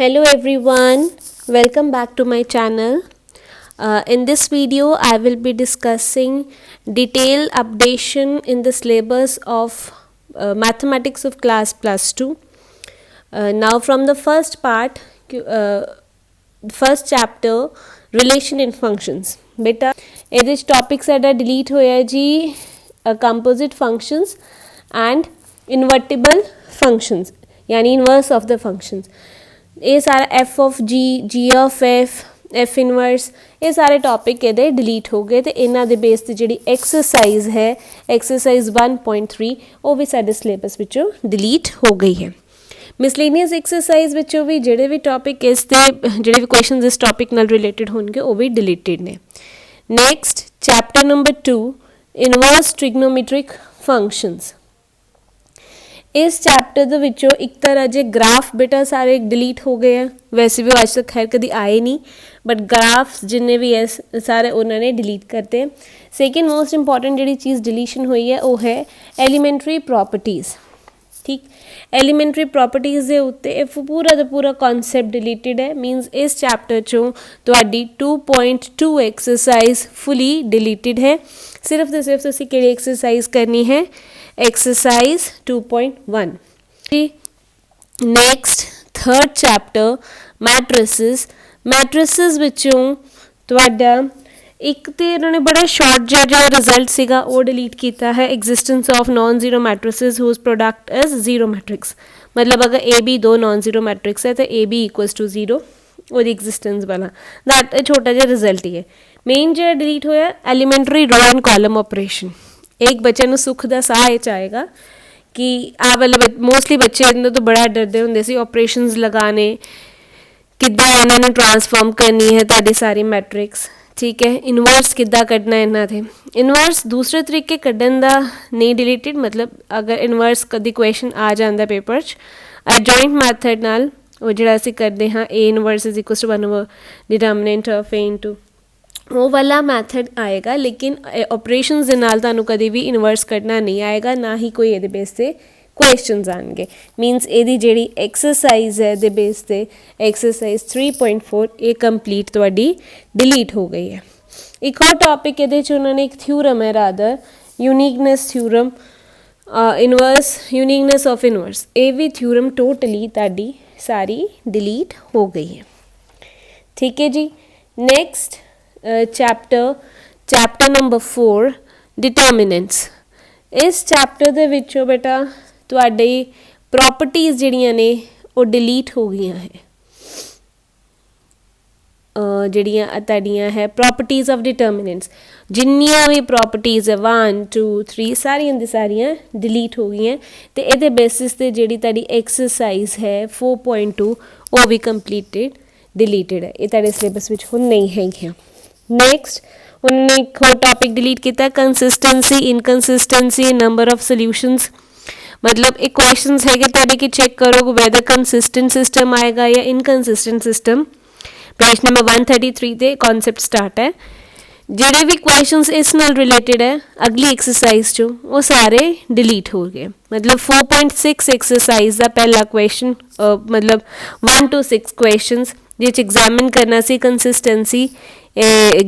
Hello everyone, welcome back to my channel. In this video I will be discussing detailed updation in the syllabus of mathematics of class plus 2. Now from the first part, first chapter, relation in functions. Beta ਇਹਦੇ topics ਸਾਡਾ delete ਹੋਇਆ ਜੀ composite functions and invertible functions यानी inverse of the functions. ये सारा f of g, g of f, f inverse ये सारे topic ਇਹਦੇ delete ਹੋ ਗਏ ਤੇ ਇਹਨਾਂ ਦੇ ਬੇਸ ਤੇ ਜਿਹੜੀ ਐਕਸਰਸਾਈਜ਼ ਹੈ ਐਕਸਰਸਾਈਜ਼ 1.3 ਉਹ ਵੀ ਸਾਡੇ ਸਿਲੇਬਸ ਵਿੱਚੋਂ delete ਹੋ ਗਈ ਹੈ। ਮਿਸਲੇਨੀਅਸ ਐਕਸਰਸਾਈਜ਼ ਵਿੱਚੋਂ ਵੀ ਜਿਹੜੇ ਵੀ ਟੌਪਿਕ ਇਸ ਤੇ ਜਿਹੜੇ ਵੀ ਕੁਐਸਚਨਸ ਇਸ ਟੌਪਿਕ ਨਾਲ ਰਿਲੇਟਡ ਹੋਣਗੇ ਉਹ ਵੀ ਡਿਲੀਟਡ ਨੇ। Next chapter number 2 inverse trigonometric functions. इस चैप्टर ਦੇ ਵਿੱਚੋਂ ਇੱਕ ਤਰ੍ਹਾਂ ਜੇ ਗ੍ਰਾਫ ਬੇਟਾ ਸਾਰੇ ਡਿਲੀਟ ਹੋ ਗਏ ਆ ਵੈਸੇ ਵੀ ਅੱਜ ਤੱਕ ਖੈਰ ਕਦੀ ਆਏ ਨਹੀਂ ਬਟ ਗ੍ਰਾਫਸ ਜਿੰਨੇ ਵੀ ਐ ਸਾਰੇ ਉਹਨਾਂ ਨੇ ਡਿਲੀਟ ਕਰਤੇ। ਸੈਕਿੰਡ ਮੋਸਟ ਇੰਪੋਰਟੈਂਟ ਜਿਹੜੀ ਚੀਜ਼ ਡਿਲੀਸ਼ਨ ਹੋਈ ਹੈ ਉਹ ਹੈ ਐਲੀਮੈਂਟਰੀ ਪ੍ਰੋਪਰਟੀਜ਼। ਠੀਕ ਐਲੀਮੈਂਟਰੀ ਪ੍ਰੋਪਰਟੀਜ਼ ਦੇ ਉੱਤੇ ਇਹ ਪੂਰਾ ਦਾ ਪੂਰਾ ਕਨਸੈਪਟ ਡਿਲੀਟਡ ਹੈ ਮੀਨਸ ਇਸ ਚੈਪਟਰ ਚੋਂ ਤੁਹਾਡੀ 2.2 ਐਕਸਰਸਾਈਜ਼ ਫੁੱਲੀ ਡਿਲੀਟਡ ਹੈ। ਸਿਰਫ ਤੇ ਸਿਰਫ ਤੁਸੀਂ ਕਿਹੜੀ ਐਕਸਰਸਾਈਜ਼ ਕਰਨੀ ਹੈ exercise 2.1 next third chapter matrices ਵਿੱਚੋਂ ਤੁਹਾਡਾ ਇੱਕ ਤੇ ਇਹਨਾਂ ਨੇ ਬੜਾ ਸ਼ਾਰਟ ਜਿਹਾ ਰਿਜ਼ਲਟ ਸੀਗਾ ਉਹ ਡਿਲੀਟ ਕੀਤਾ ਹੈ existence of non zero matrices whose product is zero matrix ਮਤਲਬ ਅਗਰ ਏ ਬੀ ਦੋ ਨਾਨ ਜ਼ੀਰੋ ਮੈਟ੍ਰਿਕਸ ਹੈ ਤਾਂ A B equals two zero ਉਹਦੀ ਐਗਜ਼ਿਸਟੈਂਸ ਵਾਲਾ ਦੈਟ ਛੋਟਾ ਜਿਹਾ ਰਿਜ਼ਲਟ ਹੀ ਹੈ। ਮੇਨ ਜਿਹੜਾ ਡਿਲੀਟ ਹੋਇਆ ਐਲੀਮੈਂਟਰੀ ਰੋ ਐਂਡ ਕਾਲਮ ਆਪਰੇਸ਼ਨ। एक बच्चे ਨੂੰ ਸੁੱਖ ਦਾ ਸਾਹ ਇਹ ਚਾਹੇਗਾ ਕਿ ਆ ਵਾਲੇ ਮੋਸਟਲੀ ਬੱਚੇ ਇਹਨਾਂ ਤੋਂ ਬੜਾ ਡਰਦੇ ਹੁੰਦੇ ਸੀ ਆਪਰੇਸ਼ਨਸ ਲਗਾਣੇ ਕਿੱਦਾਂ ਇਹਨਾਂ ਨੂੰ ਟ੍ਰਾਂਸਫਾਰਮ ਕਰਨੀ ਹੈ ਤੁਹਾਡੀ ਸਾਰੀ ਮੈਟ੍ਰਿਕਸ। ਠੀਕ ਹੈ ਇਨਵਰਸ ਕਿੱਦਾਂ ਕੱਢਣਾ ਇਹਨਾਂ ਦੇ ਇਨਵਰਸ ਦੂਸਰੇ ਤਰੀਕੇ ਕੱਢਣ ਦਾ ਨਹੀਂ ਡਿਲੀਟਡ ਮਤਲਬ ਅਗਰ ਇਨਵਰਸ ਕਦੀ ਕੁਐਸਚਨ ਆ ਜਾਂਦਾ ਪੇਪਰ 'ਚ ਐਡਜੁਆਇੰਟ ਮੈਥਡ ਨਾਲ ਉਹ ਜਿਹੜਾ ਅਸੀਂ ਕਰਦੇ ਹਾਂ a inverse is equal to 1 determinant of a into ਉਹ ਵਾਲਾ ਮੈਥਡ ਆਏਗਾ ਲੇਕਿਨ ਆਪਰੇਸ਼ਨਸ ਦੇ ਨਾਲ ਤੁਹਾਨੂੰ ਕਦੇ ਵੀ ਇਨਵਰਸ ਕੱਢਣਾ ਨਹੀਂ ਆਏਗਾ ਨਾ ਹੀ ਕੋਈ ਇਹਦੇ ਬੇਸ 'ਤੇ ਕੁਐਸਚਨਸ ਆਉਣਗੇ ਮੀਨਸ ਇਹਦੀ ਜਿਹੜੀ ਐਕਸਰਸਾਈਜ਼ ਹੈ ਦੇ ਬੇਸ 'ਤੇ ਐਕਸਰਸਾਈਜ਼ 3.4 ਇਹ ਕੰਪਲੀਟ ਤੁਹਾਡੀ ਡਿਲੀਟ ਹੋ ਗਈ ਹੈ। ਇੱਕ ਹੋਰ ਟੌਪਿਕ ਇਹਦੇ 'ਚ ਉਹਨਾਂ ਨੇ ਇੱਕ ਥਿਊਰਮ ਹੈ rather uniqueness theorem inverse uniqueness of inverse ਇਹ ਵੀ ਥਿਊਰਮ ਟੋਟਲੀ ਤੁਹਾਡੀ ਸਾਰੀ ਡਿਲੀਟ ਹੋ ਗਈ ਹੈ। ਠੀਕ ਹੈ ਜੀ ਨੈਕਸਟ ਚੈਪਟਰ ਨੰਬਰ 4 ਡਿਟਰਮੀਨੈਂਟਸ। ਇਸ ਚੈਪਟਰ ਦੇ ਵਿੱਚੋਂ ਬੇਟਾ ਤੁਹਾਡੀ ਪ੍ਰੋਪਰਟੀਜ਼ ਜਿਹੜੀਆਂ ਨੇ ਉਹ ਡਿਲੀਟ ਹੋ ਗਈਆਂ ਹੈ ਜਿਹੜੀਆਂ ਤੁਹਾਡੀਆਂ ਹੈ ਪ੍ਰੋਪਰਟੀਜ਼ ਆਫ ਡਿਟਰਮੀਨੈਂਟਸ ਜਿੰਨੀਆਂ ਵੀ ਪ੍ਰੋਪਰਟੀਜ਼ ਹੈ 1 2 3 ਸਾਰੀਆਂ ਦੀ ਸਾਰੀਆਂ ਡਿਲੀਟ ਹੋ ਗਈਆਂ ਅਤੇ ਇਹਦੇ ਬੇਸਿਸ 'ਤੇ ਜਿਹੜੀ ਤੁਹਾਡੀ ਐਕਸਰਸਾਈਜ਼ ਹੈ 4.2 ਉਹ ਵੀ ਕੰਪਲੀਟਡ ਡਿਲੀਟਡ ਹੈ ਇਹ ਤੁਹਾਡੇ ਸਿਲੇਬਸ ਵਿੱਚ ਹੁਣ ਨਹੀਂ ਹੈਗੀਆਂ। ਨੈਕਸਟ ਉਹਨਾਂ ਨੇ ਇੱਕ ਹੋਰ ਟੌਪਿਕ ਡਿਲੀਟ ਕੀਤਾ ਕੰਸਿਸਟੈਂਸੀ ਇਨਕਨਸਿਸਟੈਂਸੀ ਨੰਬਰ ਆਫ ਸੋਲਿਊਸ਼ਨਸ ਮਤਲਬ ਇਹ ਕੁਐਸਚਨਸ ਹੈਗੇ ਤੁਹਾਡੇ ਕਿ ਚੈੱਕ ਕਰੋ ਵੈਦਰ ਕੰਸਿਸਟੈਂਟ ਸਿਸਟਮ ਆਏਗਾ ਜਾਂ ਇਨਕਨਸਿਸਟੈਂਟ ਸਿਸਟਮ। ਪੇਜ ਨੰਬਰ 133 ਤੇ ਕਨਸੈਪਟ ਸਟਾਰਟ ਹੈ ਜਿਹੜੇ ਵੀ ਕੁਐਸਚਨਸ ਇਸ ਨਾਲ ਰਿਲੇਟਡ ਹੈ ਅਗਲੀ ਐਕਸਰਸਾਈਜ਼ 'ਚੋਂ ਉਹ ਸਾਰੇ ਡਿਲੀਟ ਹੋ ਗਏ ਮਤਲਬ 4.6 ਐਕਸਰਸਾਈਜ਼ ਦਾ ਪਹਿਲਾ ਕੁਐਸਚਨ ਮਤਲਬ 1 to 6 ਕੁਐਸਚਨਸ ਜਿਹ 'ਚ ਐਗਜ਼ਾਮਿਨ ਕਰਨਾ ਸੀ ਕੰਸਿਸਟੈਂਸੀ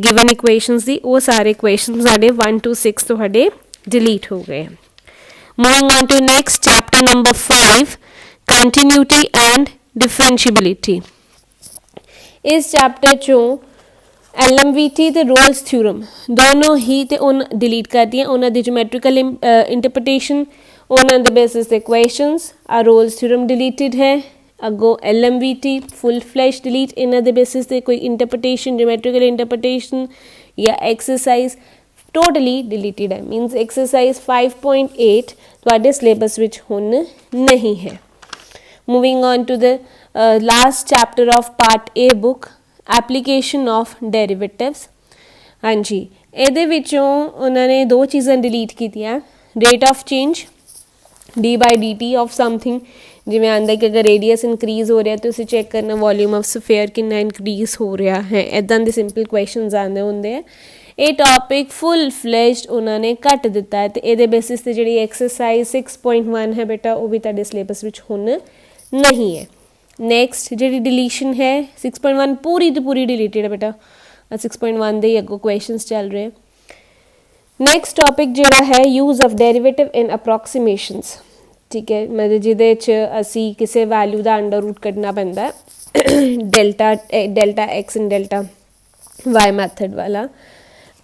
ਗਿਵਨ ਇਕੁਏਸ਼ਨਸ ਦੀ ਉਹ ਸਾਰੇ ਕੁਐਸਚਨ ਸਾਡੇ 1 to 6 ਤੁਹਾਡੇ ਡਿਲੀਟ ਹੋ ਗਏ। Moving on to next chapter number 5 continuity and differentiability. ਇਸ ਚੈਪਟਰ 'ਚੋਂ LMVT ਤੇ ਰੋਲਸ ਥਿਊਰਮ ਦੋਨੋਂ ਹੀ ਤੇ ਉਹ ਡਿਲੀਟ ਕਰਦੀਆਂ ਉਹਨਾਂ ਦੀ ਜੋਮੈਟ੍ਰੀਕਲ ਇੰਟਰਪ੍ਰੀਟੇਸ਼ਨ ਉਹਨਾਂ ਦੇ ਬੇਸਿਸ ਤੇ ਕੁਐਸਚਨਸ ਆ ਰੋਲਸ ਥਿਊਰਮ ਡਿਲੀਟਡ ਹੈ ਅੱਗੋਂ LMVT ਫੁੱਲ ਫਲੈਸ਼ ਡਿਲੀਟ ਇਹਨਾਂ ਦੇ ਬੇਸਿਸ 'ਤੇ ਕੋਈ ਇੰਟਰਪ੍ਰੀਟੇਸ਼ਨ ਜੋਮੈਟ੍ਰੀਕਲ ਇੰਟਰਪ੍ਰੀਟੇਸ਼ਨ ਜਾਂ ਐਕਸਰਸਾਈਜ਼ ਟੋਟਲੀ ਡਿਲੀਟਡ ਹੈ ਮੀਨਸ ਐਕਸਰਸਾਈਜ਼ 5.8 ਤੁਹਾਡੇ ਸਿਲੇਬਸ ਵਿੱਚ ਹੁਣ ਨਹੀਂ ਹੈ। Moving on to the last chapter of part A book application of derivatives. ਹਾਂਜੀ ਇਹਦੇ ਵਿੱਚੋਂ ਉਹਨਾਂ ਨੇ ਦੋ ਚੀਜ਼ਾਂ ਡਿਲੀਟ ਕੀਤੀਆਂ rate of change d/dt of something ਜਿਵੇਂ ਆਉਂਦਾ ਕਿ ਅਗਰ ਰੇਡੀਅਸ ਇਨਕਰੀਜ਼ ਹੋ ਰਿਹਾ ਤੁਸੀਂ ਚੈੱਕ ਕਰਨਾ ਵੋਲਿਊਮ ਆਫ ਸਫੇਅਰ ਕਿੰਨਾ ਇਨਕਰੀਜ਼ ਹੋ ਰਿਹਾ ਹੈ ਇੱਦਾਂ ਦੇ ਸਿੰਪਲ ਕੁਐਸਚਨਸ ਆਉਂਦੇ ਹੁੰਦੇ ਆ। ਇਹ ਟੌਪਿਕ ਫੁੱਲ ਫਲੈਸ਼ਡ ਉਹਨਾਂ ਨੇ ਕੱਟ ਦਿੱਤਾ ਹੈ ਅਤੇ ਇਹਦੇ ਬੇਸਿਸ 'ਤੇ ਜਿਹੜੀ ਐਕਸਰਸਾਈਜ਼ 6.1 ਹੈ ਬੇਟਾ ਉਹ ਵੀ ਤੁਹਾਡੇ ਸਿਲੇਬਸ ਵਿੱਚ ਹੁਣ ਨਹੀਂ ਹੈ। ਨੈਕਸਟ ਜਿਹੜੀ ਡਿਲੀਸ਼ਨ ਹੈ 6.1 ਪੂਰੀ ਦੀ ਪੂਰੀ ਡਿਲੀਟਡ ਹੈ ਬੇਟਾ 6.1 ਦੇ ਹੀ ਅੱਗੋਂ ਕੁਐਸਚਨਸ ਚੱਲ ਰਹੇ। ਨੈਕਸਟ ਟੌਪਿਕ ਜਿਹੜਾ ਹੈ ਯੂਜ਼ ਆਫ ਡੈਰੀਵੇਟਿਵ ਇਨ ਅਪਰੋਕਸੀਮੇਸ਼ਨਸ, ਠੀਕ ਹੈ, ਮਤਲਬ ਜਿਹਦੇ 'ਚ ਅਸੀਂ ਕਿਸੇ ਵੈਲਿਊ ਦਾ ਅੰਡਰ ਰੂਟ ਕੱਢਣਾ ਪੈਂਦਾ delta x and delta y method ਵਾਲਾ,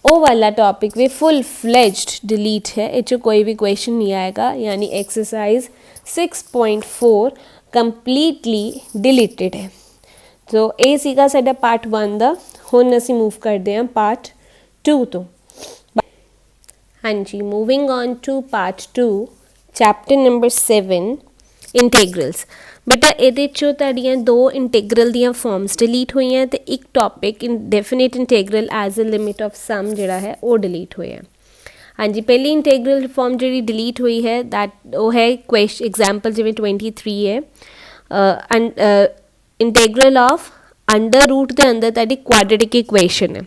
ਉਹ ਵਾਲਾ ਟॉपिक भी फुल फ्लेज्ड डिलीट है, ये कोई भी क्वेश्चन नहीं आएगा, यानी एक्सरसाइज 6.4 कंप्लीटली डिलीटेड है। तो ये सीगा साडा पार्ट 1 दा। हुण असीं मूव करते हैं पार्ट 2 तो। हाँ जी, moving on to part 2 chapter number 7 integrals. बेटा ਇਹਦੇ 'ਚੋਂ ਤੁਹਾਡੀਆਂ 2 ਇੰਟੀਗਰਲ ਦੀਆਂ ਫਾਰਮਸ ਡਿਲੀਟ ਹੋਈਆਂ ਤੇ ਇੱਕ topic indefinite integral as a limit of sum ਜਿਹੜਾ ਹੈ ਉਹ ਡਿਲੀਟ ਹੋਇਆ। ਹਾਂਜੀ, ਪਹਿਲੀ ਇੰਟੀਗਰਲ ਫਾਰਮ ਜਿਹੜੀ ਡਿਲੀਟ ਹੋਈ ਹੈ ਦੈਟ ਉਹ ਹੈ ਕੁਐਸਚਨ ਐਗਜ਼ਾਮਪਲ ਜਿਵੇਂ 23 ਹੈ ਇੰਟੀਗਰਲ ਆਫ अंडर रूट के अंदर ताड़ी क्वाड्रेटिक इक्वेशन है,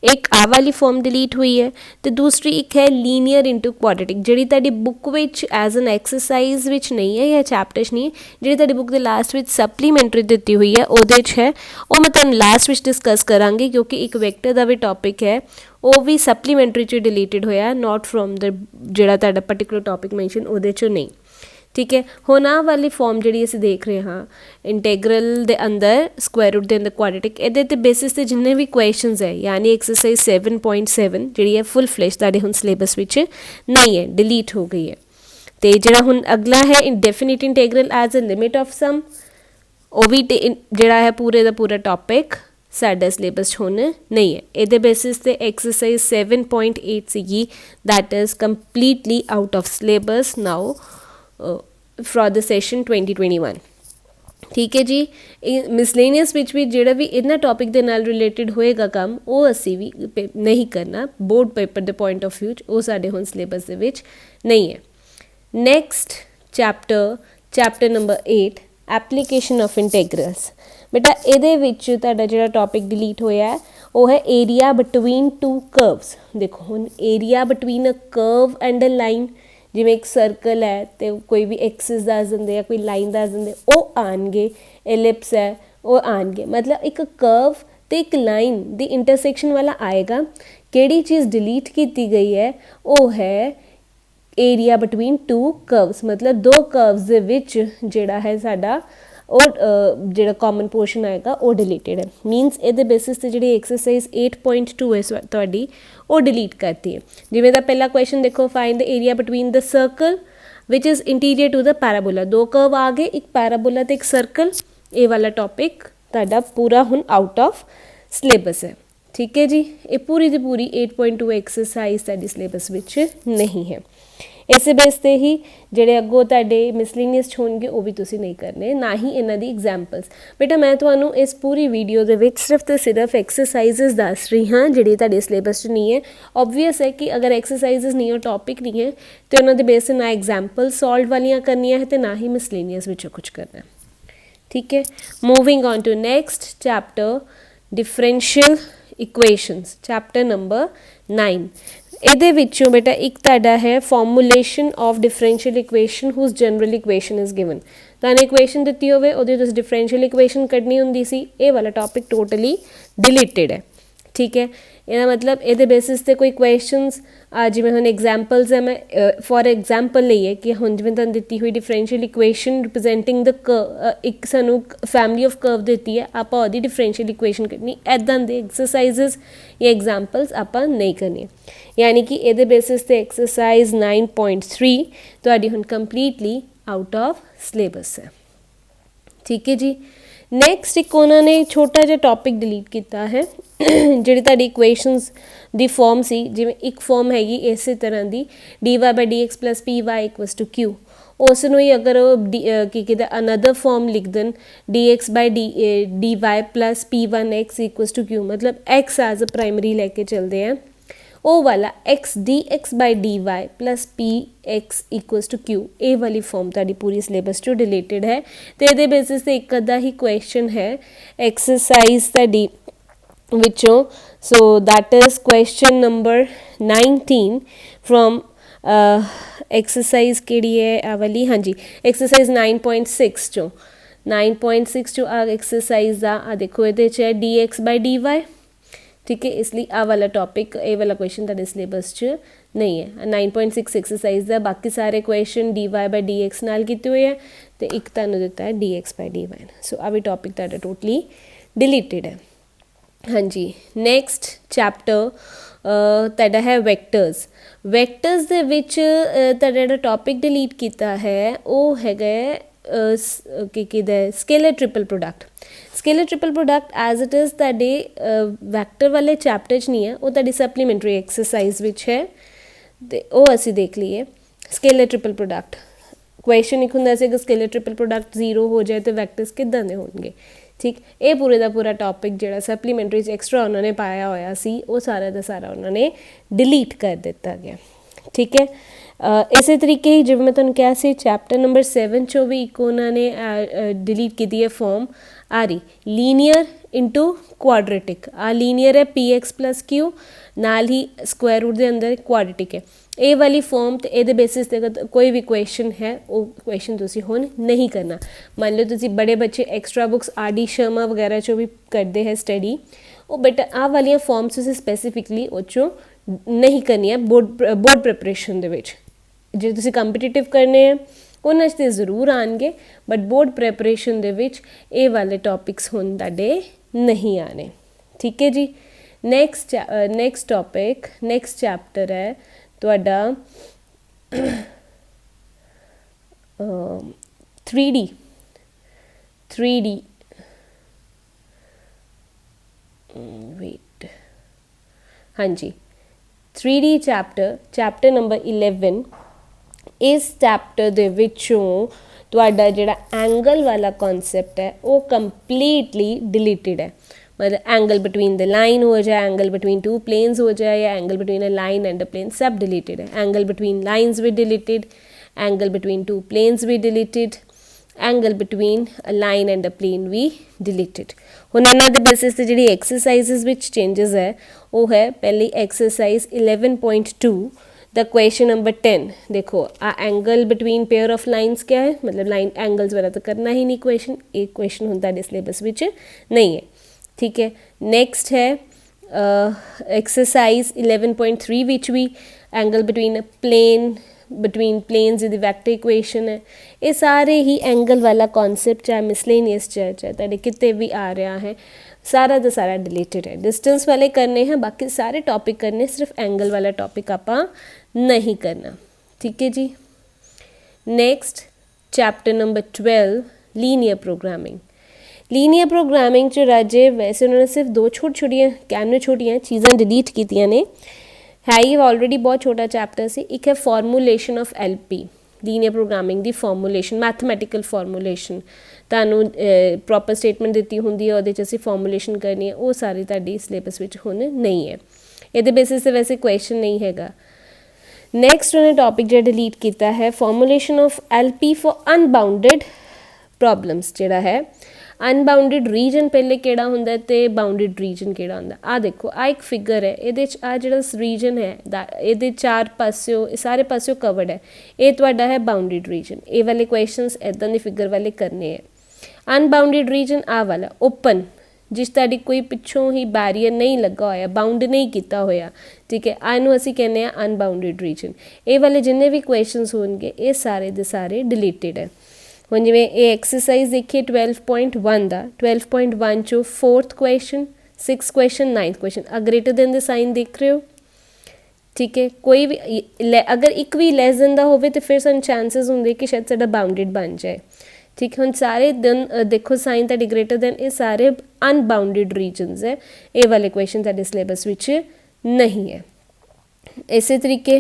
एक आ वाली फॉर्म डिलीट हुई है तो दूसरी एक है लीनियर इंटू क्वाड्रेटिक जिहड़ी ताड़ी बुक विच एज एन एक्सरसाइज विच नहीं है या चैप्टर नहीं है, जिहड़ी ताड़ी बुक दे लास्ट विच सप्लीमेंटरी दित्ती हुई है उहदे च है, वो मैं तुहानूं लास्ट विच डिस्कस करांगी क्योंकि एक वैक्टर दा भी टॉपिक है वो भी सप्लीमेंटरी च डिलीटेड होया, नॉट फ्रॉम द जिहड़ा तुहाडा पर्टिकुलर टॉपिक मैंशन उहदे च नहीं। ठीक है, हुण आ वाली फॉर्म जी असीं देख रहे हाँ इंटैगरल दे अंदर स्क्वायर रूट के अंदर क्वाड्रेटिक, इहदे ते बेसिस ते जिन्ने भी क्वेश्चनस है यानी एक्सरसाइज 7.7 जी है फुल फ्लैश तुहाडे हुण सिलेबस विच नहीं है, डिलीट हो गई है। तो जिहड़ा हुण अगला है indefinite integral as a limit of sum, वो भी जिहड़ा है पूरे दा पूरा टॉपिक साडा सिलेबस हुण नहीं है। इहदे बेसिस ते एक्सरसाइज 7.8 सीगी that is completely out of syllabus now for the session 2021। ठीक है जी, मिसलेनियस विच भी जिहड़ा भी इन्हां टॉपिक दे नाल रिलेटेड होएगा काम वो असी भी नहीं करना, बोर्ड पेपर दे पॉइंट ऑफ व्यू वो साडे हुण सिलेबस दे विच नहीं है। Next chapter number 8 application of integrals. बेटा इहदे विच तुहाडा जिहड़ा टॉपिक डिलीट होया है वो है एरिया बिटवीन टू कर्व्स। देखो हुण area between a curve and a line, जिवें एक सर्कल है तो कोई भी एक्सिस दस देंगे या कोई लाइन दस देंगे वो आएंगे, एलिप्स है वो आएंगे, मतलब एक कर्व तो एक लाइन दी इंटरसेक्शन वाला आएगा। केड़ी चीज़ डिलीट की गई है वो है एरिया बिटवीन टू कर्व्स, मतलब 2 कर्व्स दे विच जिहड़ा है साडा और जिहड़ा कॉमन पोर्शन आएगा वो डिलीटेड है। मीनस इहदे बेसिस ते जिहड़ी एक्सरसाइज 8.2 है तुहाडी वो डिलीट करती है। जिवें दा पहला क्वेश्चन देखो, find the area between the circle which is interior to the parabola. 2 curve आ गए, एक पैराबोला ते एक सर्कल, ये वाला टॉपिक तुहाडा पूरा हुण आउट ऑफ सिलेबस है। ठीक है जी, ये पूरी दी पूरी 8.2 एक्सरसाइज तुहाडी सिलेबस विच नहीं है। इस बेस ते ही जिहड़े अगों तुहाडे मिसलेनियस होणगे वो भी तुसीं नहीं करने, ना ही इन्हां दी एग्जाम्पल्स। बेटा मैं तुहानूं इस पूरी वीडियो दे विच सिर्फ तो सिर्फ एक्सरसाइजिज दस रही हाँ जिहड़ी तुहाडे सिलेबस च नहीं है। ऑबवियस है कि अगर एक्सरसाइजिज नहीं हो, टॉपिक नहीं है तो उन्हां दे बेस ना एग्जाम्पल सॉल्व वालियां करनियां है तो ना ही मिसलेनियस विचों कुछ करना है। ठीक है, moving on to next chapter differential equations, chapter number 9। ਇਹਦੇ ਵਿੱਚੋਂ बेटा एक तुहाडा है formulation of differential equation whose general equation is given. तुहानूं इक्वेशन दित्ती होवे उहदी तुसीं डिफरेंशियल इक्वेशन कढनी हुंदी सी, ये वाला टॉपिक टोटली डिलीटेड है। ठीक है, ਇਹਦਾ मतलब ਇਹਦੇ बेसिस ਤੇ कोई क्वेश्चनस जिवें हुण एग्जाम्पल्स है, मैं फॉर एग्जाम्पल लईए कि हुण जिवें तुहानूं दित्ती हुई डिफरेंशियल इक्वेशन रिप्रजेंटिंग द एक सानूं फैमिली ऑफ कर्व दित्ती है, आपां ਉਹਦੀ डिफरेंशियल इक्वेशन कढनी, ऐदां दे एक्सरसाइजिज या एग्जाम्पल्स आपां नहीं करने। यानी कि ਇਹਦੇ बेसिस ਤੇ एक्सरसाइज 9.3 ਤੁਹਾਡੀ ਹੁਣ कंप्लीटली आउट ऑफ सिलेबस है। ठीक है जी, नैक्सट एक उन्होंने छोटा जिहा टॉपिक डिलीट किया है जिहड़ी तुहाडी इक्वेशनस दी फॉर्म सी, जिवें एक फॉर्म हैगी इस तरह की dy/dx + py = q, उस नूं ही अगर की कहते अनदर फॉर्म लिख देन dx/dy + p1x = q, मतलब x एज अ प्राइमरी लैके चलते हैं, वो वाला x dx/dy + px = q, ये वाली फॉर्म तुहाडी पूरी सिलेबस टू रिलेटेड है। तो ये बेसिस से एक अद्धा ही क्वेश्चन है एक्सरसाइज तुहाडी विचों, so that is question number 19 from exercise केड़ी है आ वाली, हाँ जी एक्सरसाइज 9.6 चो। 9.6 'ਚ ਆ ਐਕਸਰਸਾइज ਦਾ ਆ देखो ਇਹਦੇ 'ਚ ਹੈ dx/dy, ठीक है, इसलिए आ वाला टॉपिक ये वाला क्वेश्चन तुहाडे सिलेबस च नहीं है। 9.6 एक्सरसाइज का बाकी सारे क्वेश्चन dy/dx नाल कीते हुए हैं, तो एक तुहानूं दिता है dx/dy। सो आ भी टॉपिक तुहाडा टोटली डिलीटेड है। हाँ जी, नैक्सट चैप्टर तुहाडा है वैक्टर्स। वैक्टर्स दे विच तुहाडा जिहड़ा टॉपिक डिलीट कीता है वो हैगा scalar triple product. Scalar triple product as it is तुहाडे वैक्टर वाले चैप्टर च नहीं है, वो तुहाडी सप्लीमेंटरी एक्सरसाइज विच है, तो वो असी देख लीए। स्केलर ट्रिपल प्रोडक्ट क्वेश्चन एक होंदा सी कि स्केलर ट्रिपल प्रोडक्ट 0 हो जाए तो वैक्टर्स किदां दे होणगे, ठीक। ये पूरे का पूरा टॉपिक जिहड़ा सप्लीमेंटरी एक्सट्रा उन्होंने पाया होया सी वो सारा का सारा उन्होंने डिलीट कर दिता गया, ठीक है। इस तरीके ही जिवें मैं तुहानूं कहा सी चैप्टर नंबर 7 चो भी एक उन्होंने डिलीट की है फॉर्म आ रही लीनियर इंटू क्वाड्रेटिक। आ लीनियर है px+q नाल ही स्क्वायर रूट के अंदर क्वाड्रेटिक है ये वाली फॉर्म। तो ये बेसिस ते कोई भी क्वेश्चन है वो क्वेश्चन तुसी हुण नहीं करना। मान लो तुसी बड़े बच्चे एक्सट्रा बुक्स RD शर्मा वगैरह चो भी करते हैं स्टडी, वो बेटा आ वाली फॉर्म्स तुसी स्पैसीफिकली वो चो नहीं करनी है। बोर्ड प्रिपरेशन दे विच जे तुसी कंपीटिटिव करने हैं उन्हां च जरूर आएंगे, बट बोर्ड प्रैपरेशन दे विच ये वाले टॉपिक्स हुण तुहाडे नहीं आने, ठीक है जी। नैक्सट टॉपिक नैक्सट चैप्टर है तुहाडा 3D वेट, हाँ जी, 3D चैप्टर नंबर 11। इस चैप्टर दे विचों तुहाडा जिहड़ा एंगल वाला कॉन्सैप्ट है वो कंप्लीटली डिलीटेड है। मतलब एंगल बिटवीन द लाइन हो जाए, एंगल बिटवीन टू प्लेन्स हो जाए, या angle between a line and a plane, सब डिलीटेड है। एंगल बिटवीन लाइन्स भी deleted, angle between two planes भी deleted, angle between a line and a plane भी डिलीटेड। हुण इन्हां दे बेसिस ते जिहड़ी एक्सरसाइजिस विच चेंजिस है वो है पहली एक्सरसाइज 11.2 द क्वेश्चन नंबर 10। देखो आ angle between pair of lines क्या है, मतलब लाइन एंगल्स वाला तो करना ही नहीं क्वेश्चन, एक क्वेश्चन होता है सिलेबस विच नहीं है, ठीक है। नेक्स्ट है एक्सरसाइज 11.3 विच भी एंगल बिटवीन बिटवीन प्लेन्स दी वैक्टर इक्वेशन है। ये सारे ही एंगल वाला कॉन्सेप्ट चाहे मिसलेनियस चाहे तुहाडे किते भी आ रहा है, सारा का सारा डिलीटेड है। डिस्टेंस वाले करने हैं, बाकी सारे टॉपिक करने, सिर्फ एंगल वाला टॉपिक आपां नहीं करना, ठीक है जी। Next chapter number 12 linear programming. Linear programming च राजे वैसे उन्होंने सिर्फ दो छोटियां चीज़ां डिलीट कीतियां ने, है ही ऑलरेडी बहुत छोटा चैप्टर से। एक है formulation of LP, linear programming the formulation, mathematical formulation तुहानूं प्रॉपर स्टेटमेंट दित्ती हुंदी है, उहदे च असीं फॉर्मूलेशन करनी है, वो सारी तुहाडी सिलेबस विच हुण नहीं है। ये बेसिस से वैसे क्वेश्चन नहीं हैगा। नैक्सट उन्हें टॉपिक जो डिलीट किया है formulation of LP for unbounded problems. जिहड़ा है अनबाउंडिड रीजन पहले किहड़ा हुंदा ते बाउंडिड रीजन किहड़ा हुंदा। आ देखो आ एक फिगर है, इहदे च आ जिहड़ा रीजन है इहदे चार पासियों सारे पासियों कवर्ड है, ये तुहाडा है बाउंडिड रीजन। ये वाले क्वेश्चनस इदां दी फिगर वाले करने हैं। अनबाउंडिड रीजन आ वाला ओपन, जिस तुहाडी कोई पिछों ही बैरीयर नहीं लगा होया, बाउंड नहीं किया होया, ठीक है, आनू असी कहने हैं अनबाउंडिड रीजन। ये वाले जिन्ने भी क्वेश्चनस होंगे ये सारे दे सारे डिलीटेड है। हुण जिवें ये एक्सरसाइज देखिए 12.1 दा 12.1 चो 4th question 6th question 9th question आ ग्रेटर देन द साइन देख रहे हो, ठीक है। कोई भी अगर एक भी लैस देन दा होवे तो फिर सन चांसेस होंगे कि शायद साडा बाउंडिड बन जाए, ठीक है। हम सारे दिन देखो साइन तुहाडी ग्रेटर देन, ये सारे अनबाउंडिड रीजनस है। ये वाले क्वेश्चन तुहाडे सिलेबस विच नहीं है। इस तरीके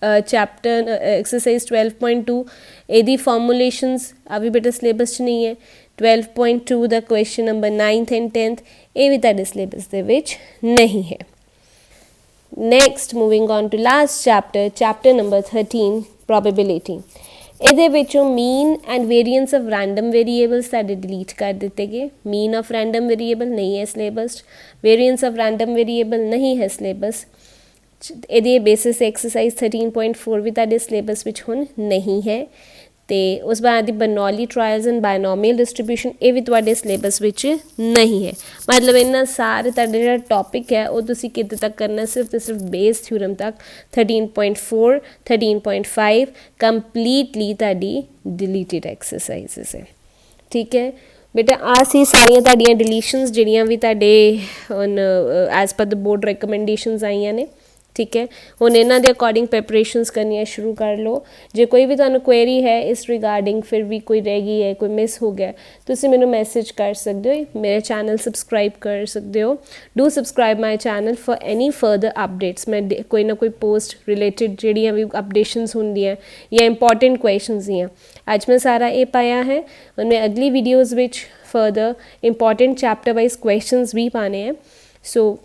चैप्टर एक्सरसाइज 12.2 एदी फॉर्मूलेशंस आ भी बेटा सिलेबस नहीं है। 12.2 the question number 9th and 10th ये भी तुहाडे सिलेबस दे विच नहीं है। Next moving on to last chapter number 13 probability. ਇਹਦੇ ਵਿੱਚੋਂ mean and variance of random variables तुहाडे डिलीट कर दिते गए। मीन ऑफ रैंडम वेरीएबल नहीं है syllabus, variance of random variable नहीं है सिलेबस। ਇਹਦੇ बेसिस एक्सरसाइज 13.4 भी तुहाडे सिलेबस विच हुण नहीं है। ਤੇ ਉਸ ਬਾਅਦ ਦੀ ਬਰਨੌਲੀ ਟਰਾਇਲਸ ਐਂਡ ਬਾਇਨੋਮੀਅਲ ਡਿਸਟ੍ਰੀਬਿਊਸ਼ਨ ਇਹ ਵੀ ਤੁਹਾਡੇ ਸਿਲੇਬਸ ਵਿੱਚ ਨਹੀਂ ਹੈ। ਮਤਲਬ ਇਹਨਾਂ ਸਾਰੇ ਤੁਹਾਡਾ ਜਿਹੜਾ ਟੌਪਿਕ ਹੈ ਉਹ ਤੁਸੀਂ ਕਿਤੇ ਤੱਕ ਕਰਨਾ, ਸਿਰਫ ਤੇ ਸਿਰਫ ਬੇਸ ਥਿਊਰਮ ਤੱਕ। 13.4 13.5 ਕੰਪਲੀਟਲੀ ਤੁਹਾਡੀ ਡਿਲੀਟਡ ਐਕਸਰਸਾਈਜ਼ਸ ਹੈ। ਠੀਕ ਹੈ ਬੇਟਾ, ਆਹ ਸੀ ਸਾਰੀਆਂ ਤੁਹਾਡੀਆਂ ਡਿਲੀਸ਼ਨਸ ਜਿਹੜੀਆਂ ਵੀ ਤੁਹਾਡੇ ਹੁਣ ਐਜ਼ ਪਰ ਦ ਬੋਰਡ ਰਿਕਮੈਂਡੇਸ਼ਨਸ ਆਈਆਂ ਨੇ। ਠੀਕ ਹੈ, ਹੁਣ ਇਹਨਾਂ ਦੇ ਅਕੋਰਡਿੰਗ ਪ੍ਰੈਪਰੇਸ਼ਨਸ ਕਰਨੀਆਂ ਸ਼ੁਰੂ ਕਰ ਲਓ। ਜੇ ਕੋਈ ਵੀ ਤੁਹਾਨੂੰ ਕੁਐਰੀ ਹੈ ਇਸ ਰਿਗਾਰਡਿੰਗ, ਫਿਰ ਵੀ ਕੋਈ ਰਹਿ ਗਈ ਹੈ, ਕੋਈ ਮਿਸ ਹੋ ਗਿਆ, ਤੁਸੀਂ ਮੈਨੂੰ ਮੈਸੇਜ ਕਰ ਸਕਦੇ ਹੋ, ਮੇਰੇ ਚੈਨਲ ਸਬਸਕ੍ਰਾਈਬ ਕਰ ਸਕਦੇ ਹੋ। Do subscribe my channel for any further updates. ਮੈਂ ਕੋਈ ਨਾ ਕੋਈ ਪੋਸਟ ਰਿਲੇਟਿਡ ਜਿਹੜੀਆਂ ਵੀ ਅਪਡੇਸ਼ਨਸ ਹੁੰਦੀਆਂ ਜਾਂ ਇੰਪੋਰਟੈਂਟ ਕੁਐਸਚਨਸ ਦੀਆਂ, ਅੱਜ ਮੈਂ ਸਾਰਾ ਇਹ ਪਾਇਆ ਹੈ। ਹੁਣ ਮੈਂ ਅਗਲੀ ਵੀਡੀਓਜ਼ ਵਿੱਚ further important chapter wise questions ਵੀ ਪਾਣੇ ਹੈ। ਸੋ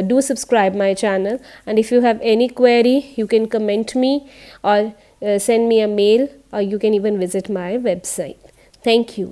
do subscribe my channel, and if you have any query you can comment me or send me a mail, or you can even visit my website. Thank you.